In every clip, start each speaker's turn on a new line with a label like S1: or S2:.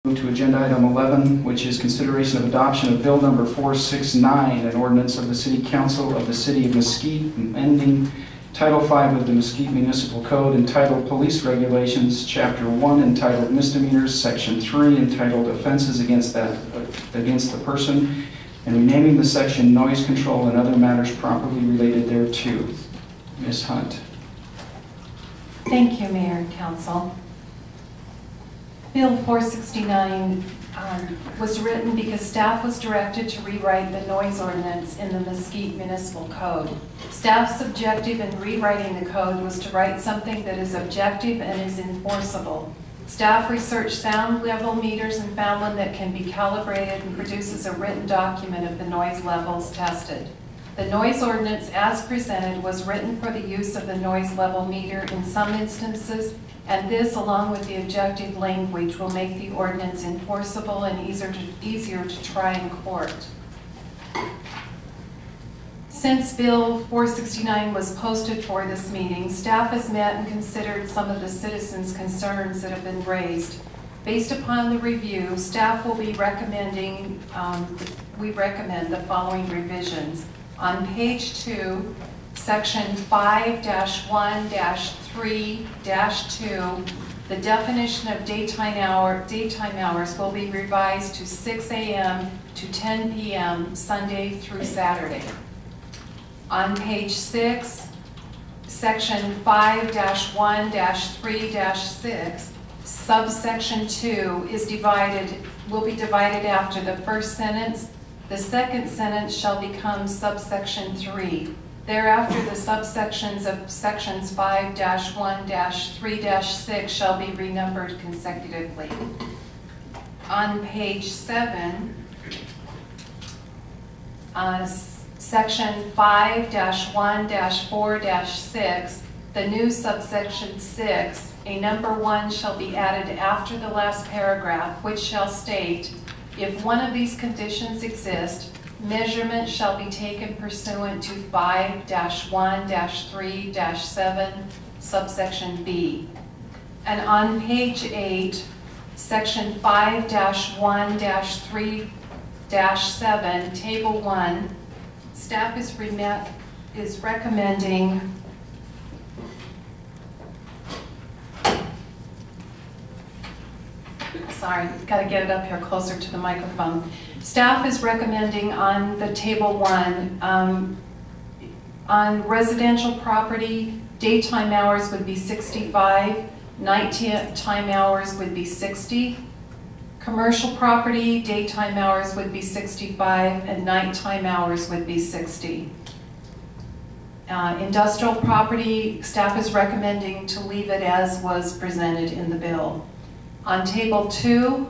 S1: Move to agenda item 11, which is consideration of adoption of bill number 469, an ordinance of the City Council of the City of Mesquite, amending Title 5 of the Mesquite Municipal Code entitled Police Regulations, Chapter 1 entitled Misdemeanors, Section 3 entitled Offenses against the Person, and renaming the section Noise Control and Other Matters Properly Related Thereto. Ms. Hunt.
S2: Thank you, Mayor and Council. Bill 469 was written because staff was directed to rewrite the noise ordinance in the Mesquite Municipal Code. Staff's objective in rewriting the code was to write something that is objective and is enforceable. Staff researched sound level meters and found one that can be calibrated and produces a written document of the noise levels tested. The noise ordinance as presented was written for the use of the noise level meter in some instances, and this, along with the objective language, will make the ordinance enforceable and easier to try in court. Since Bill 469 was posted for this meeting, staff has met and considered some of the citizens' concerns that have been raised. Based upon the review, staff will be recommending, we recommend the following revisions. On page 2, section 5-1-3-2, the definition of daytime hours will be revised to 6 a.m. to 10 p.m. Sunday through Saturday. On page 6, section 5-1-3-6, subsection 2 will be divided after the first sentence. The second sentence shall become subsection 3. Thereafter, the subsections of sections 5-1-3-6 shall be renumbered consecutively. On page 7, section 5-1-4-6, the new subsection 6, a number 1 shall be added after the last paragraph, which shall state, if one of these conditions exist, measurement shall be taken pursuant to 5-1-3-7, subsection B. And on page 8, section 5-1-3-7, table 1, staff is recommending sorry, got to get it up here closer to the microphone. Staff is recommending on the table 1, on residential property, daytime hours would be 65, nighttime hours would be 60. Commercial property, daytime hours would be 65, and nighttime hours would be 60. Industrial property, staff is recommending to leave it as was presented in the bill. On table 2,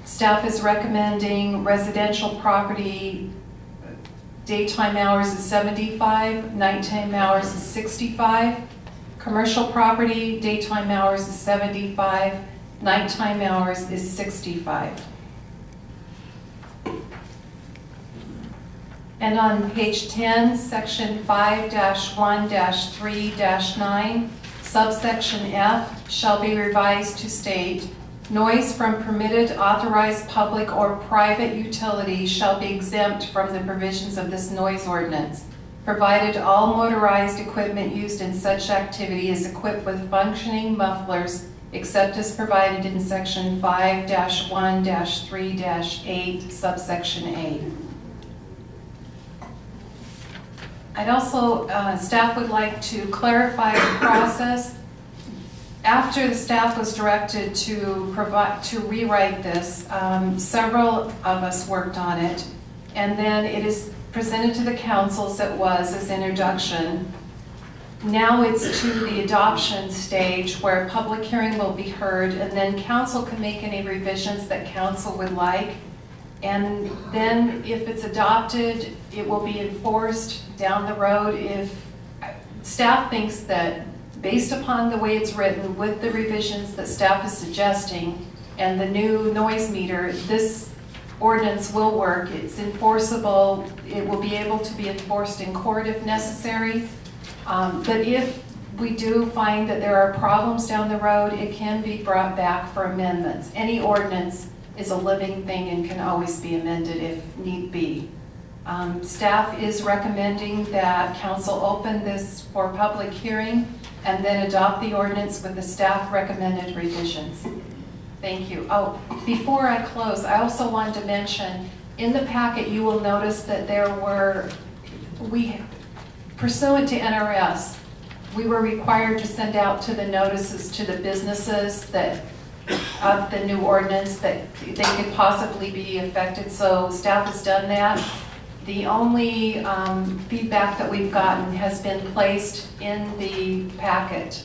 S2: staff is recommending residential property, daytime hours is 75, nighttime hours is 65. Commercial property, daytime hours is 75, nighttime hours is 65. And on page 10, section 5-1-3-9, subsection F shall be revised to state, noise from permitted, authorized public or private utility shall be exempt from the provisions of this noise ordinance, provided all motorized equipment used in such activity is equipped with functioning mufflers, except as provided in section 5-1-3-8, subsection A. I'd also, staff would like to clarify the process. After the staff was directed to rewrite this, several of us worked on it, and then it is presented to the council as it was as introduction. Now it's to the adoption stage where public hearing will be heard, and then council can make any revisions that council would like. And then if it's adopted, it will be enforced down the road. If staff thinks that based upon the way it's written with the revisions that staff is suggesting and the new noise meter, this ordinance will work. It's enforceable. It will be able to be enforced in court if necessary. But if we do find that there are problems down the road, it can be brought back for amendments. Any ordinance is a living thing and can always be amended if need be. Staff is recommending that council open this for public hearing and then adopt the ordinance with the staff recommended revisions. Thank you. Oh, before I close, I also wanted to mention, in the packet you will notice that pursuant to NRS, we were required to send out to the notices to the businesses of the new ordinance that they could possibly be affected, so staff has done that. The only feedback that we've gotten has been placed in the packet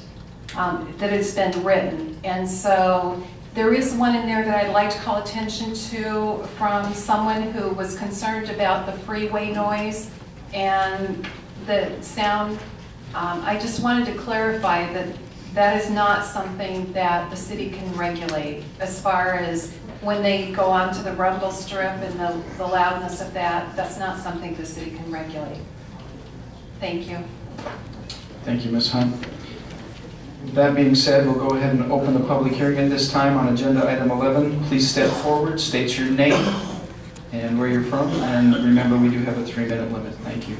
S2: that has been written. And so there is one in there that I'd like to call attention to from someone who was concerned about the freeway noise and the sound. I just wanted to clarify that that is not something that the city can regulate as far as when they go onto the rumble strip and the loudness of that. That's not something the city can regulate. Thank you.
S1: Thank you, Ms. Hunt. With that being said, we'll go ahead and open the public hearing at this time on agenda item 11. Please step forward, state your name and where you're from, and remember we do have a 3-minute limit. Thank you.